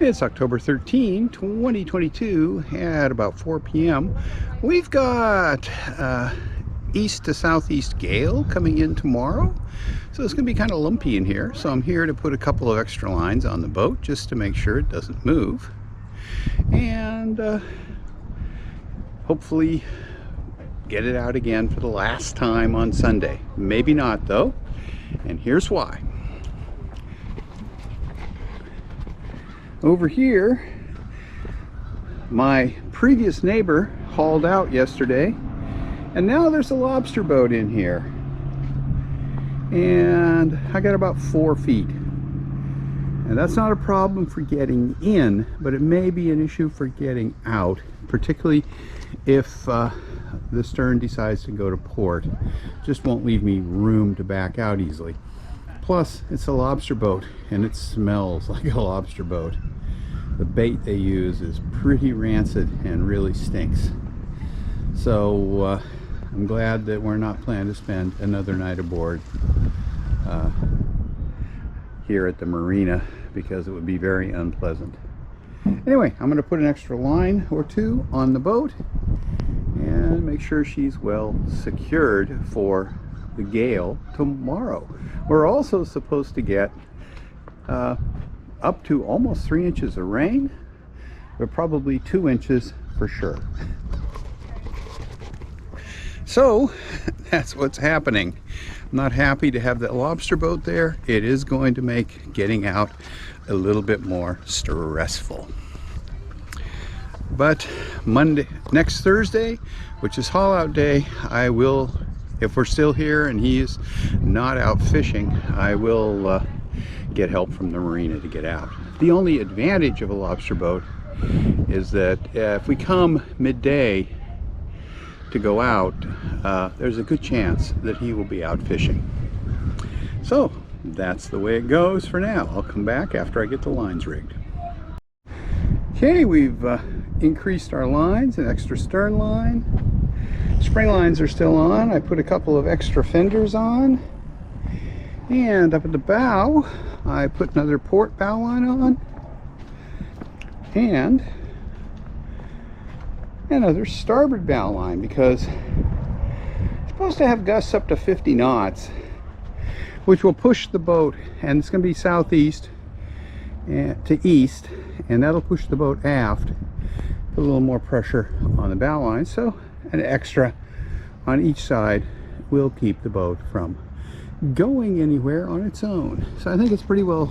It's October 13, 2022 at about 4 p.m. We've got east to southeast gale coming in tomorrow. So it's going to be kind of lumpy in here. So I'm here to put a couple of extra lines on the boat just to make sure it doesn't move. And hopefully get it out again for the last time on Sunday. Maybe not though. And here's why. Over here, my previous neighbor hauled out yesterday, and now there's a lobster boat in here. And I got about 4 feet. And that's not a problem for getting in, but it may be an issue for getting out, particularly if the stern decides to go to port. Just won't leave me room to back out easily. Plus, it's a lobster boat, and it smells like a lobster boat. The bait they use is pretty rancid and really stinks. So I'm glad that we're not planning to spend another night aboard here at the marina, because it would be very unpleasant. Anyway, I'm going to put an extra line or two on the boat and make sure she's well secured for the gale tomorrow. We're also supposed to get up to almost 3 inches of rain, but probably 2 inches for sure. So that's what's happening. I'm not happy to have that lobster boat there. It is going to make getting out a little bit more stressful. But next Thursday, which is haul out day, I will, if we're still here and he is not out fishing, I will get help from the marina to get out. The only advantage of a lobster boat is that if we come midday to go out, there's a good chance that he will be out fishing. So that's the way it goes for now. I'll come back after I get the lines rigged. Okay, we've increased our lines, an extra stern line. Spring lines are still on. I put a couple of extra fenders on. And up at the bow, I put another port bow line on. And another starboard bow line, because it's supposed to have gusts up to 50 knots, which will push the boat, and it's going to be southeast to east, and that'll push the boat aft, put a little more pressure on the bow line. So an extra on each side will keep the boat from going anywhere on its own. So I think it's pretty well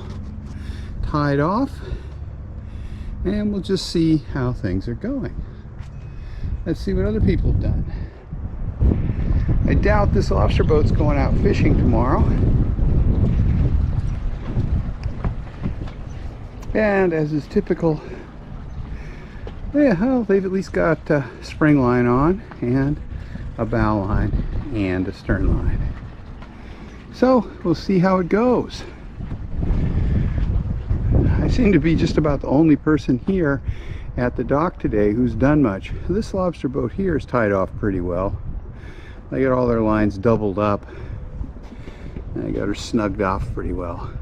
tied off, and we'll just see how things are going. Let's see what other people have done. I doubt this lobster boat's going out fishing tomorrow. And as is typical, yeah, well, they've at least got a spring line on, and a bow line, and a stern line. So we'll see how it goes. I seem to be just about the only person here at the dock today who's done much. This lobster boat here is tied off pretty well. They got all their lines doubled up, and I got her snugged off pretty well.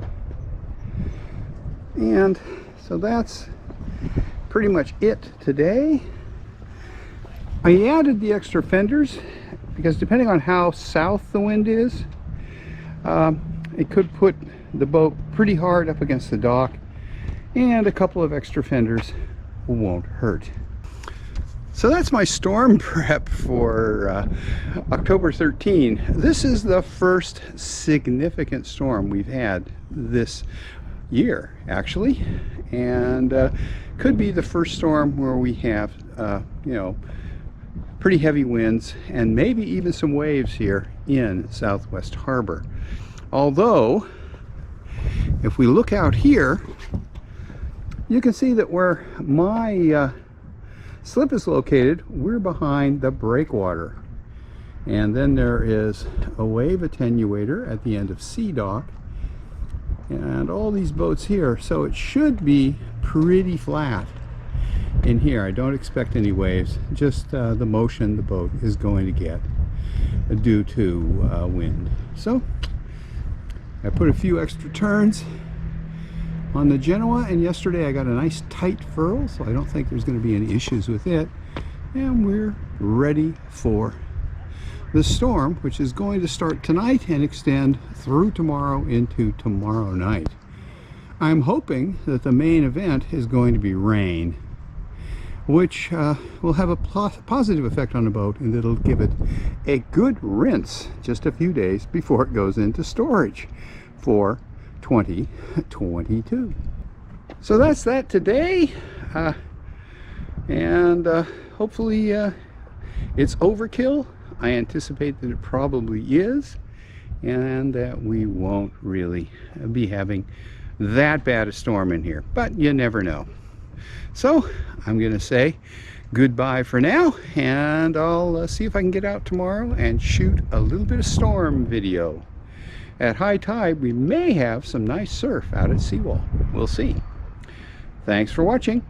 And so that's pretty much it today. I added the extra fenders because depending on how south the wind is, it could put the boat pretty hard up against the dock, and a couple of extra fenders won't hurt. So that's my storm prep for October 13. This is the first significant storm we've had this year, actually, and could be the first storm where we have you know, pretty heavy winds and maybe even some waves here in Southwest Harbor. Although if we look out here, you can see that where my slip is located, we're behind the breakwater, and then there is a wave attenuator at the end of Sea Dock, and all these boats here, so it should be pretty flat in here. I don't expect any waves, just the motion the boat is going to get due to wind. So I put a few extra turns on the Genoa, and yesterday I got a nice tight furl, so I don't think there's going to be any issues with it. And we're ready for the storm, which is going to start tonight and extend through tomorrow into tomorrow night. I'm hoping that the main event is going to be rain, which will have a positive effect on the boat, and it'll give it a good rinse just a few days before it goes into storage for 2022. So that's that today, and hopefully it's overkill. I anticipate that it probably is, and that we won't really be having that bad a storm in here, but you never know. So I'm gonna say goodbye for now, and I'll see if I can get out tomorrow and shoot a little bit of storm video. At high tide, we may have some nice surf out at Seawall. We'll see. Thanks for watching.